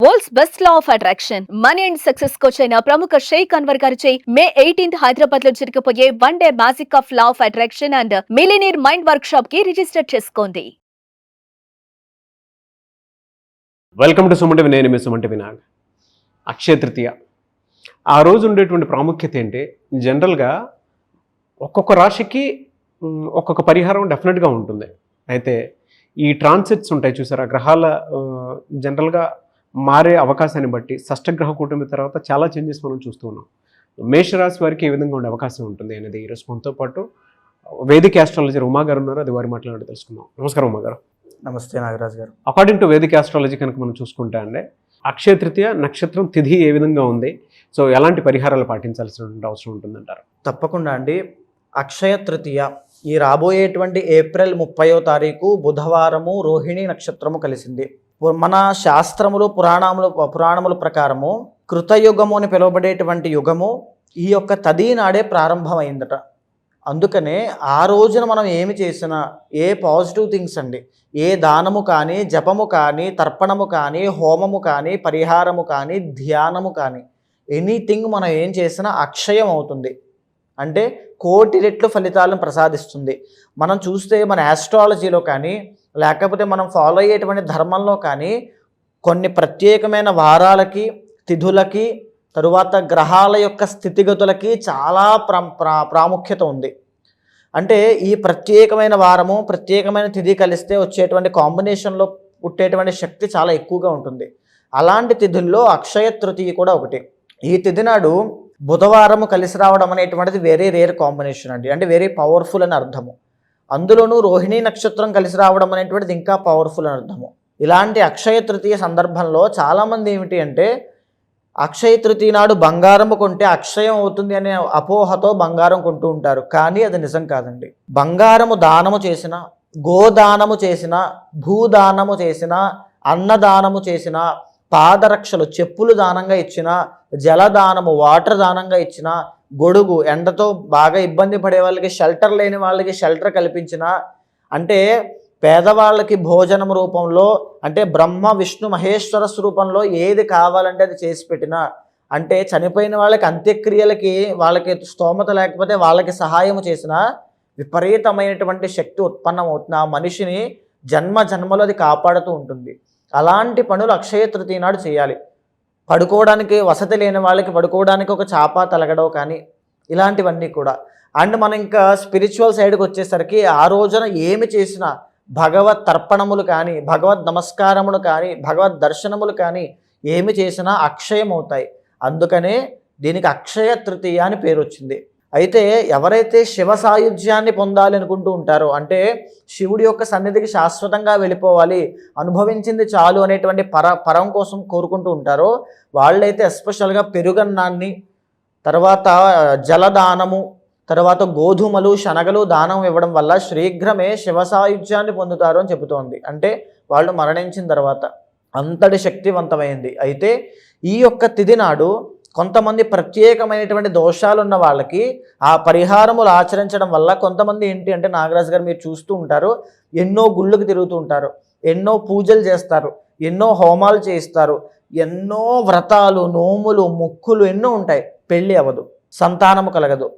World's best law of attraction money and success coach అయిన ప్రముఖ షేక్ అన్వర్ గారిచే మే 18th హైదరాబాద్ లో జరగబోయే 1 day magic of law of attraction and millionaire mind workshop కి register చేసుకోండి. Welcome to Sumanti. నేను మీ సుమంటి వినాయక్. అక్షయ తృతీయ ఆ రోజు ఉండేటువంటి ప్రాముఖ్యత ఏంటి? జనరల్గా ఒక్కొక్క రాశికి ఒక్కొక్క పరిహారం డెఫినెట్గా ఉంటుంది. అయితే ఈ ట్రాన్సిట్స్ ఉంటాయి చూసారా, గ్రహాల జనరల్గా మారే అవకాశాన్ని బట్టి షష్టగ్రహ కూటమి తర్వాత చాలా చేంజెస్ మనం చూస్తూ ఉన్నాం. మేషరాశి వారికి ఏ విధంగా ఉండే అవకాశం ఉంటుంది అనేది ఈరోజు మనతో పాటు వేదిక ఆస్ట్రాలజర్ ఉమా గారు ఉన్నారు. అది వారి మాట్లాడి తెలుసుకుందాం. నమస్కారం ఉమా గారు. నమస్తే నాగరాజ్ గారు. అకార్డింగ్ టు వేదిక ఆస్ట్రాలజీ కనుక మనం చూసుకుంటే అండి, అక్షయ తృతీయ నక్షత్రం తిథి ఏ విధంగా ఉంది, సో ఎలాంటి పరిహారాలు పాటించాల్సిన అవసరం ఉంటుందంటారు? తప్పకుండా అండి. అక్షయ తృతీయ ఈ రాబోయేటువంటి ఏప్రిల్ 30వ తారీఖు బుధవారము రోహిణి నక్షత్రము కలిసింది. మన శాస్త్రములు పురాణముల ప్రకారము కృతయుగము అని పిలువబడేటువంటి యుగము ఈ యొక్క తది నాడే ప్రారంభమైందట. అందుకనే ఆ రోజున మనం ఏమి చేసినా ఏ పాజిటివ్ థింగ్స్ అండి, ఏ దానము కానీ, జపము కానీ, తర్పణము కానీ, హోమము కానీ, పరిహారము కానీ, ధ్యానము కానీ, ఎనీథింగ్ మనం ఏం చేసినా అక్షయం అవుతుంది. అంటే కోటి రెట్లు ఫలితాలను ప్రసాదిస్తుంది. మనం చూస్తే మన ఆస్ట్రాలజీలో కానీ, లేకపోతే మనం ఫాలో అయ్యేటువంటి ధర్మంలో కానీ కొన్ని ప్రత్యేకమైన వారాలకి, తిథులకి, తరువాత గ్రహాల యొక్క స్థితిగతులకి చాలా ప్రాముఖ్యత ఉంది. అంటే ఈ ప్రత్యేకమైన వారము, ప్రత్యేకమైన తిథి కలిస్తే వచ్చేటువంటి కాంబినేషన్లో పుట్టేటువంటి శక్తి చాలా ఎక్కువగా ఉంటుంది. అలాంటి తిథుల్లో అక్షయ తృతీయ కూడా ఒకటి. ఈ తిథి నాడు బుధవారము కలిసి రావడం అనేటువంటిది వెరీ రేర్ కాంబినేషన్ అండి. అంటే వెరీ పవర్ఫుల్ అని అర్థము. అందులోనూ రోహిణీ నక్షత్రం కలిసి రావడం అనేటువంటిది ఇంకా పవర్ఫుల్ అని అర్థము. ఇలాంటి అక్షయ తృతీయ సందర్భంలో చాలామంది ఏమిటి అంటే, అక్షయ తృతీయ నాడు బంగారము కొంటే అక్షయం అవుతుంది అనే అపోహతో బంగారం కొంటూ ఉంటారు. కానీ అది నిజం కాదండి. బంగారము దానము చేసిన, గోదానము చేసిన, భూదానము చేసిన, అన్నదానము చేసిన, పాదరక్షలు చెప్పులు దానంగా ఇచ్చిన, జలదానము వాటర్ దానంగా ఇచ్చిన, గొడుగు ఎండతో బాగా ఇబ్బంది పడే వాళ్ళకి, షెల్టర్ లేని వాళ్ళకి షెల్టర్ కల్పించిన, అంటే పేదవాళ్ళకి భోజనం రూపంలో, అంటే బ్రహ్మ విష్ణు మహేశ్వర స్వరూపంలో ఏది కావాలంటే అది చేసి పెట్టిన, అంటే చనిపోయిన వాళ్ళకి అంత్యక్రియలకి వాళ్ళకి స్తోమత లేకపోతే వాళ్ళకి సహాయం చేసిన విపరీతమైనటువంటి శక్తి ఉత్పన్నమవుతుంది. ఆ మనిషిని జన్మలో అది కాపాడుతూ ఉంటుంది. అలాంటి పనులు అక్షయ తృతీయ నాడు చేయాలి. పడుకోవడానికి వసతి లేని వాళ్ళకి పడుకోవడానికి ఒక చాప తలగడో కానీ, ఇలాంటివన్నీ కూడా. అండ్ మనం ఇంకా స్పిరిచువల్ సైడ్కి వచ్చేసరికి ఆ రోజున ఏమి చేసినా భగవత్ తర్పణములు కానీ, భగవద్ నమస్కారములు కానీ, భగవద్ దర్శనములు కానీ ఏమి చేసినా అక్షయం అవుతాయి. అందుకనే దీనికి అక్షయ తృతీయ అని పేరు వచ్చింది. అయితే ఎవరైతే శివ సాయుధ్యాన్ని పొందాలి అనుకుంటూ ఉంటారో, అంటే శివుడి యొక్క సన్నిధికి శాశ్వతంగా వెళ్ళిపోవాలి, అనుభవించింది చాలు అనేటువంటి పరం కోసం కోరుకుంటూ ఉంటారో వాళ్ళైతే ఎస్పెషల్గా పెరుగన్నాన్ని, తర్వాత జలదానము, తర్వాత గోధుమలు, శనగలు దానం ఇవ్వడం వల్ల శీఘ్రమే శివ సాయుధ్యాన్ని పొందుతారు అని చెబుతోంది. అంటే వాళ్ళు మరణించిన తర్వాత అంతటి శక్తివంతమైంది. అయితే ఈ యొక్క తిథి నాడు కొంతమంది ప్రత్యేకమైనటువంటి దోషాలు ఉన్న వాళ్ళకి ఆ పరిహారములు ఆచరించడం వల్ల కొంతమంది ఏంటి అంటే, నాగరాజు గారు మీరు చూస్తూ ఉంటారు, ఎన్నో గుళ్ళకు తిరుగుతూ ఉంటారు, ఎన్నో పూజలు చేస్తారు, ఎన్నో హోమాలు చేయిస్తారు, ఎన్నో వ్రతాలు, నోములు, మొక్కులు ఎన్నో ఉంటాయి. పెళ్ళి అవ్వదు, సంతానము కలగదు,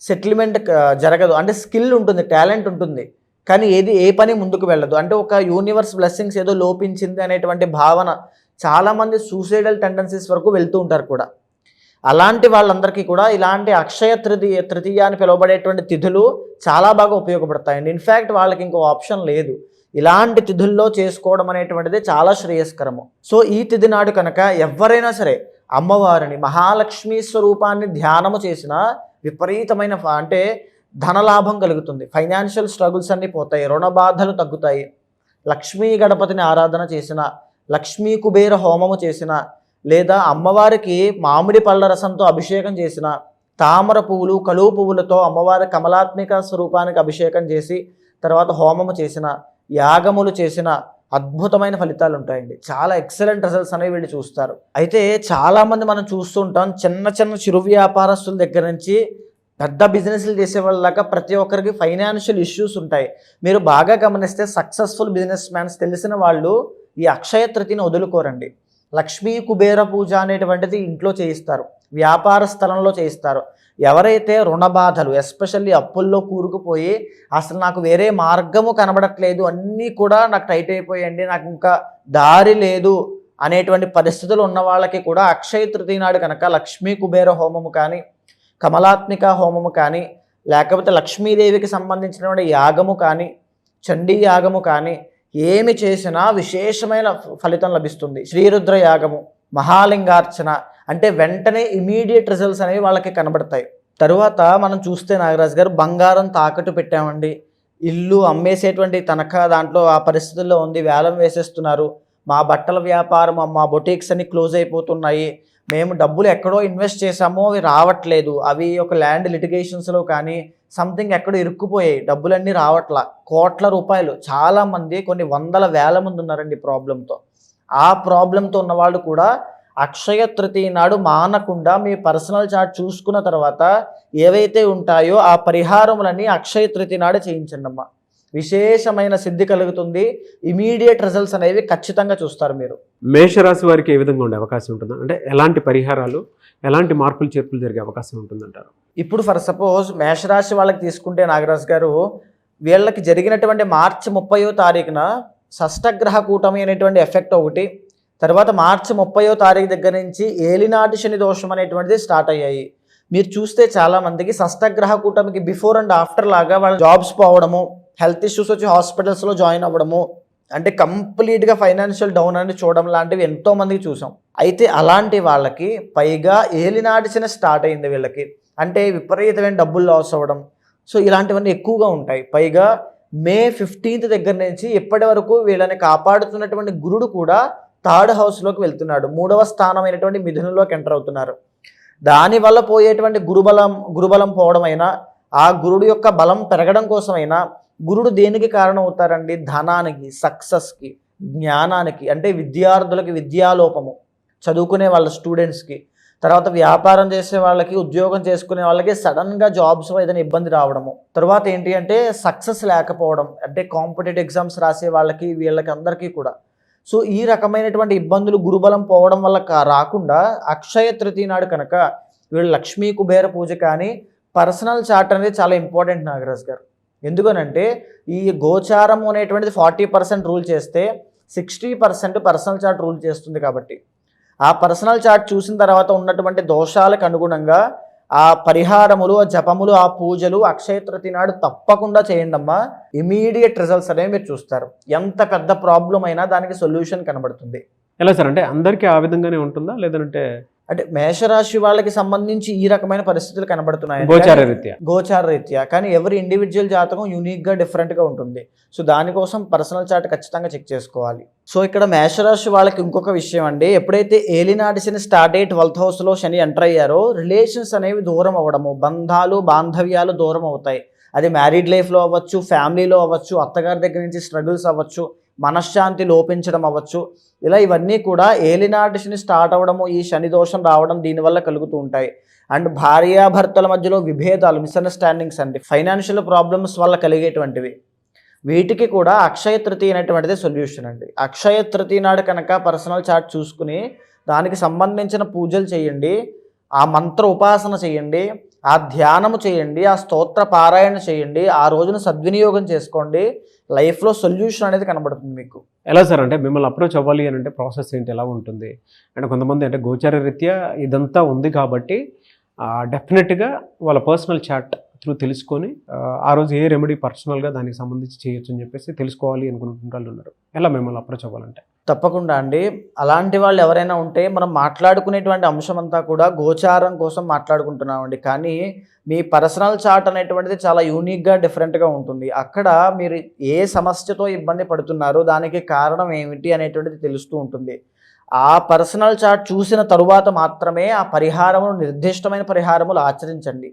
సెటిల్మెంట్ జరగదు. అంటే స్కిల్ ఉంటుంది, టాలెంట్ ఉంటుంది, కానీ ఏ పని ముందుకు వెళ్ళదు. అంటే ఒక యూనివర్స్ బ్లెస్సింగ్స్ ఏదో లోపించింది అనేటువంటి భావన. చాలామంది సూసైడల్ టెండెన్సీస్ వరకు వెళ్తూ ఉంటారు కూడా. అలాంటి వాళ్ళందరికీ కూడా ఇలాంటి అక్షయ తృతీయ అని పిలువబడేటువంటి తిథులు చాలా బాగా ఉపయోగపడతాయండి. ఇన్ఫ్యాక్ట్ వాళ్ళకి ఇంకో ఆప్షన్ లేదు. ఇలాంటి తిథుల్లో చేసుకోవడం అనేటువంటిది చాలా శ్రేయస్కరము. సో ఈ తిథి నాడు కనుక ఎవరైనా సరే అమ్మవారిని, మహాలక్ష్మి స్వరూపాన్ని ధ్యానము చేసిన విపరీతమైన అంటే ధనలాభం కలుగుతుంది. ఫైనాన్షియల్ స్ట్రగుల్స్ అన్నీ పోతాయి, రుణ బాధలు తగ్గుతాయి. లక్ష్మీ గణపతిని ఆరాధన చేసిన, లక్ష్మీ కుబేర హోమము చేసిన, లేదా అమ్మవారికి మామిడి పళ్ళ రసంతో అభిషేకం చేసిన, తామర పువ్వులు, కలువ పువ్వులతో అమ్మవారి కమలాత్మిక స్వరూపానికి అభిషేకం చేసి తర్వాత హోమము చేసిన, యాగములు చేసిన అద్భుతమైన ఫలితాలు ఉంటాయండి. చాలా ఎక్సలెంట్ రిజల్ట్స్ అనేవి వీళ్ళు చూస్తారు. అయితే చాలామంది మనం చూస్తుంటాం, చిన్న చిరు వ్యాపారస్తుల దగ్గర నుంచి పెద్ద బిజినెస్లు చేసే వాళ్ళక ప్రతి ఒక్కరికి ఫైనాన్షియల్ ఇష్యూస్ ఉంటాయి. మీరు బాగా గమనిస్తే సక్సెస్ఫుల్ బిజినెస్ మ్యాన్స్ తెలిసిన వాళ్ళు ఈ అక్షయ తృతీయని వదులుకోరండి. లక్ష్మీ కుబేర పూజ అనేటువంటిది ఇంట్లో చేయిస్తారు, వ్యాపార స్థలంలో చేయిస్తారు. ఎవరైతే రుణ బాధలు, ఎస్పెషల్లీ అప్పుల్లో కూరుకుపోయి అసలు నాకు వేరే మార్గము కనబడట్లేదు, అన్నీ కూడా నాకు టైట్ అయిపోయండి, నాకు ఇంకా దారి లేదు అనేటువంటి పరిస్థితులు ఉన్న వాళ్ళకి కూడా అక్షయ తృతీయ నాడు కనుక లక్ష్మీ కుబేర హోమము కానీ, కమలాత్మిక హోమము కానీ, లేకపోతే లక్ష్మీదేవికి సంబంధించినటువంటి యాగము కానీ, చండీ యాగము కానీ ఏమి చేసినా విశేషమైన ఫలితం లభిస్తుంది. శ్రీరుద్ర యాగము, మహాలింగార్చన అంటే వెంటనే ఇమీడియట్ రిజల్ట్స్ అనేవి వాళ్ళకి కనబడతాయి. తరువాత మనం చూస్తే నాగరాజు గారు, బంగారం తాకట్టు పెట్టామండి, ఇల్లు అమ్మేసేటువంటి తనఖా దాంట్లో ఆ పరిస్థితుల్లో ఉంది, వేలం వేసేస్తున్నారు, మా బట్టల వ్యాపారం, మా బొటీక్స్ అన్ని క్లోజ్ అయిపోతున్నాయి, మేము డబ్బులు ఎక్కడో ఇన్వెస్ట్ చేసామో అవి రావట్లేదు, అవి ఒక ల్యాండ్ లిటిగేషన్స్లో కానీ సంథింగ్ ఎక్కడో ఇరుక్కుపోయాయి, డబ్బులన్నీ రావట్లా, కోట్ల రూపాయలు, చాలామంది కొన్ని వందల వేల మంది ఉన్నారండి ప్రాబ్లంతో. ఆ ప్రాబ్లంతో ఉన్నవాళ్ళు కూడా అక్షయ తృతీయ నాడు మానకుండా మీ పర్సనల్ చార్ట్ చూసుకున్న తర్వాత ఏవైతే ఉంటాయో ఆ పరిహారములన్నీ అక్షయ తృతీయ నాడు చేయించండి అమ్మా. విశేషమైన సిద్ధి కలుగుతుంది, ఇమీడియట్ రిజల్ట్స్ అనేవి ఖచ్చితంగా చూస్తారు మీరు. మేషరాశి వారికి ఏ విధంగా ఉండే అవకాశం ఉంటుంది, అంటే ఎలాంటి పరిహారాలు, ఎలాంటి మార్పులు చేర్పులు జరిగే అవకాశం ఉంటుందంటారు? ఇప్పుడు ఫర్ సపోజ్ మేషరాశి వాళ్ళకి తీసుకుంటే నాగరాజు గారు, వీళ్ళకి జరిగినటువంటి మార్చి 30వ తారీఖున షష్టగ్రహ కూటమి అనేటువంటి ఎఫెక్ట్ ఒకటి, తర్వాత మార్చి 30వ తారీఖు దగ్గర నుంచి ఏలినాటి శని దోషం అనేటువంటిది స్టార్ట్ అయ్యాయి. మీరు చూస్తే చాలామందికి షష్టగ్రహ కూటమికి బిఫోర్ అండ్ ఆఫ్టర్ లాగా వాళ్ళ జాబ్స్ పోవడము, హెల్త్ ఇష్యూస్ వచ్చి హాస్పిటల్స్లో జాయిన్ అవ్వడము, అంటే కంప్లీట్గా ఫైనాన్షియల్ డౌన్ అని చూడడం లాంటివి ఎంతోమందికి చూసాం. అయితే అలాంటి వాళ్ళకి పైగా ఏలినాటి శని స్టార్ట్ అయింది వీళ్ళకి, అంటే విపరీతమైన డబ్బులు లాస్ అవ్వడం, సో ఇలాంటివన్నీ ఎక్కువగా ఉంటాయి. పైగా మే 15th దగ్గర నుంచి ఇప్పటి వరకు వీళ్ళని కాపాడుతున్నటువంటి గురుడు కూడా 3rd హౌస్లోకి వెళ్తున్నాడు, 3వ స్థానమైనటువంటి మిథునంలోకి ఎంటర్ అవుతున్నారు. దానివల్ల పోయేటువంటి గురుబలం పోవడం అయినా, ఆ గురుడు యొక్క బలం పెరగడం కోసమైనా, గురుడు దేనికి కారణం అవుతారండి? ధనానికి, సక్సెస్కి, జ్ఞానానికి, అంటే విద్యార్థులకి విద్యాలోపము, చదువుకునే వాళ్ళ స్టూడెంట్స్కి, తర్వాత వ్యాపారం చేసే వాళ్ళకి, ఉద్యోగం చేసుకునే వాళ్ళకి సడన్గా జాబ్స్ ఏదైనా ఇబ్బంది రావడము, తర్వాత ఏంటి అంటే సక్సెస్ లేకపోవడం, అంటే కాంపిటేటివ్ ఎగ్జామ్స్ రాసే వాళ్ళకి వీళ్ళకి అందరికీ కూడా. సో ఈ రకమైనటువంటి ఇబ్బందులు గురుబలం పోవడం వల్ల రాకుండా అక్షయ తృతీయ నాడు కనుక వీళ్ళు లక్ష్మీ కుబేర పూజ కానీ, పర్సనల్ చార్ట్ అనేది చాలా ఇంపార్టెంట్ నాగరాజ్ గారు. ఎందుకనంటే ఈ గోచారం అనేటువంటిది 40% రూల్ చేస్తే 60% పర్సనల్ చార్ట్ రూల్ చేస్తుంది. కాబట్టి ఆ పర్సనల్ చార్ట్ చూసిన తర్వాత ఉన్నటువంటి దోషాలకు అనుగుణంగా ఆ పరిహారములు, ఆ జపములు, ఆ పూజలు అక్షయ తృతీయ నాడు తప్పకుండా చేయండి అమ్మా. ఇమీడియట్ రిజల్ట్స్ అనేవి మీరు చూస్తారు. ఎంత పెద్ద ప్రాబ్లం అయినా దానికి సొల్యూషన్ కనబడుతుంది. ఎలా సార్, అంటే అందరికీ ఆ విధంగానే ఉంటుందా, లేదంటే అంటే మేషరాశి వాళ్ళకి సంబంధించి ఈ రకమైన పరిస్థితులు కనబడుతున్నాయి గోచార రీత్యా, కానీ ఎవరి ఇండివిజువల్ జాతకం యూనిక్గా డిఫరెంట్గా ఉంటుంది. సో దానికోసం పర్సనల్ చార్ట్ ఖచ్చితంగా చెక్ చేసుకోవాలి. సో ఇక్కడ మేషరాశి వాళ్ళకి ఇంకొక విషయం అండి, ఎప్పుడైతే ఏలినాటి శని స్టార్ట్ అయ్యి 12th హౌస్లో శని ఎంటర్ అయ్యారో రిలేషన్స్ అనేవి దూరం అవ్వడము, బంధాలు బాంధవ్యాలు దూరం అవుతాయి. అది మ్యారీడ్ లైఫ్లో అవ్వచ్చు, ఫ్యామిలీలో అవ్వచ్చు, అత్తగారి దగ్గర నుంచి స్ట్రగుల్స్ అవ్వచ్చు, మనశ్శాంతి లోపించడం అవ్వచ్చు, ఇలా ఇవన్నీ కూడా ఏలినాటి శని స్టార్ట్ అవ్వడము, ఈ శని దోషం రావడం దీనివల్ల కలుగుతూ ఉంటాయి. అండ్ భార్యాభర్తల మధ్యలో విభేదాలు, మిస్అండర్స్టాండింగ్స్ అండి, ఫైనాన్షియల్ ప్రాబ్లమ్స్ వల్ల కలిగేటువంటివి, వీటికి కూడా అక్షయ తృతీయ అనేటువంటిది సొల్యూషన్ అండి. అక్షయ తృతీయ నాడు కనుక పర్సనల్ చార్ట్ చూసుకుని దానికి సంబంధించిన పూజలు చేయండి, ఆ మంత్ర ఉపాసన చేయండి, ఆ ధ్యానము చేయండి, ఆ స్తోత్ర పారాయణ చేయండి, ఆ రోజును సద్వినియోగం చేసుకోండి, లైఫ్లో సొల్యూషన్ అనేది కనబడుతుంది మీకు. ఎలా సార్, అంటే మిమ్మల్ని అప్రోచ్ అవ్వాలి అని అంటే ప్రాసెస్ ఏంటి, ఎలా ఉంటుంది? అంటే కొంతమంది అంటే గోచార రీత్యా ఇదంతా ఉంది కాబట్టి డెఫినెట్గా వాళ్ళ పర్సనల్ చార్ట్ త్రూ తెలుసుకొని ఆ రోజు ఏ రెమెడీ పర్సనల్గా దానికి సంబంధించి చేయొచ్చు అని చెప్పేసి తెలుసుకోవాలి అనుకుంటున్న వాళ్ళు ఉన్నారు. ఎలా మిమ్మల్ని అప్రోచ్ అవ్వాలంటే? తప్పకుండా అండి, అలాంటి వాళ్ళు ఎవరైనా ఉంటే మనం మాట్లాడుకునేటువంటి అంశం అంతా కూడా గోచారం కోసం మాట్లాడుకుంటున్నామండి. కానీ మీ పర్సనల్ చార్ట్ అనేటువంటిది చాలా యూనిక్గా డిఫరెంట్గా ఉంటుంది. అక్కడ మీరు ఏ సమస్యతో ఇబ్బంది పడుతున్నారో దానికి కారణం ఏమిటి అనేటువంటిది తెలుస్తూ ఉంటుంది. ఆ పర్సనల్ చార్ట్ చూసిన తరువాత మాత్రమే ఆ పరిహారములు, నిర్దిష్టమైన పరిహారములు ఆచరించండి.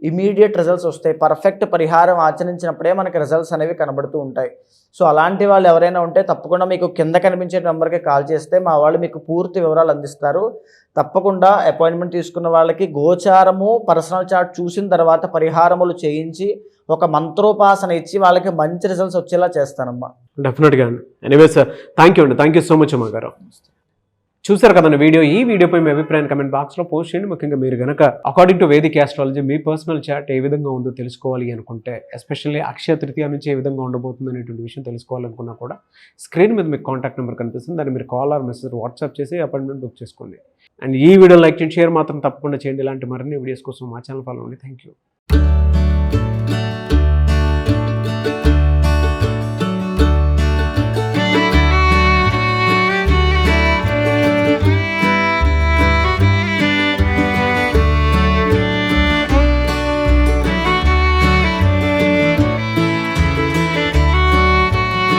ఇమీడియట్ రిజల్ట్స్ వస్తాయి. పర్ఫెక్ట్ పరిహారం ఆచరించినప్పుడే మనకి రిజల్ట్స్ అనేవి కనబడుతూ ఉంటాయి. సో అలాంటి వాళ్ళు ఎవరైనా ఉంటే తప్పకుండా మీకు కింద కనిపించే నెంబర్కి కాల్ చేస్తే మా వాళ్ళు మీకు పూర్తి వివరాలు అందిస్తారు. తప్పకుండా అపాయింట్మెంట్ తీసుకున్న వాళ్ళకి గోచారము, పర్సనల్ చార్ట్ చూసిన తర్వాత పరిహారములు చేయించి ఒక మంత్రోపాసన ఇచ్చి వాళ్ళకి మంచి రిజల్ట్స్ వచ్చేలా చేస్తానమ్మా. డెఫినెట్గా అండి. ఎనీవే సార్, థ్యాంక్ యూ అండి, థ్యాంక్ యూ సో మచ్ అమ్మా గారు. చూసారు కదండి ఈ వీడియోపై మీ అభిప్రాయం కమెంట్ బాక్స్లో పోస్ట్ చేయండి. ముఖ్యంగా మీరు కనుక అకార్డింగ్ టు వేదిక్ ఆస్ట్రాలజీ మీ పర్సనల్ చార్ట్ ఏ విధంగా ఉందో తెలుసుకోవాలి అనుకుంటే, ఎస్పెషల్లీ అక్షయ తృతీయ నుంచి ఏ విధంగా ఉండబోతుంది అనేటువంటి విషయం తెలుసుకోవాలనుకున్నా కూడా స్క్రీన్ మీద మీకు కాంటాక్ట్ నెంబర్ కనిపిస్తుంది. దాన్ని మీరు కాల్ ఆర్ మెసేజ్ వాట్సాప్ చేసి అపాయింట్మెంట్ బుక్ చేసుకోండి. అండ్ ఈ వీడియో లైక్ చేయండి, షేర్ మాత్రం తప్పకుండా చేయండి. ఇలాంటి మరిన్ని వీడియోస్ కోసం మా ఛానల్ ఫాలో అవ్వండి. Thank you.